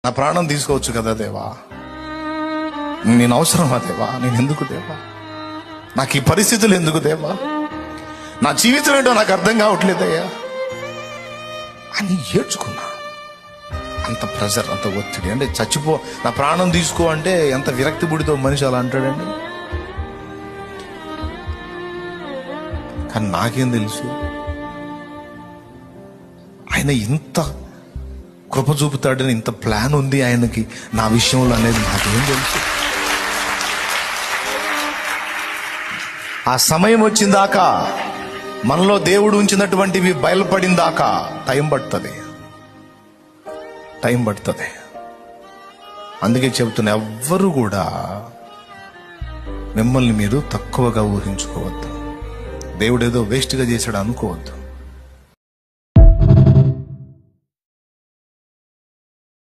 నా ప్రాణం తీసుకోవచ్చు కదా దేవా, నేను అవసరమా దేవా, నేను ఎందుకు దేవా, నాకు ఈ పరిస్థితులు ఎందుకు దేవా, నా జీవితం ఏంటో నాకు అర్థం కావట్లేదయ్యా అని ఏడ్చుకున్నా. అంత ప్రెజర్, అంత ఒత్తిడి. అంటే చచ్చిపో, నా ప్రాణం తీసుకో అంటే ఎంత విరక్తి పుడితో మనిషి అలా అంటాడండి. కానీ నాకేం తెలుసు ఆయన ఇంత కృప చూపుతాడని, ఇంత ప్లాన్ ఉంది ఆయనకి నా విషయంలో అనేది నాకేం తెలుసు. ఆ సమయం వచ్చిందాకా, మనలో దేవుడు ఉంచినటువంటివి బయలుపడిందాకా టైం పడుతుంది. అందుకే చెబుతున్నా, ఎవ్వరు కూడా మిమ్మల్ని మీరు తక్కువగా ఊహించుకోవద్దు. దేవుడు ఏదో వేస్ట్గా చేశాడు అనుకోవద్దు.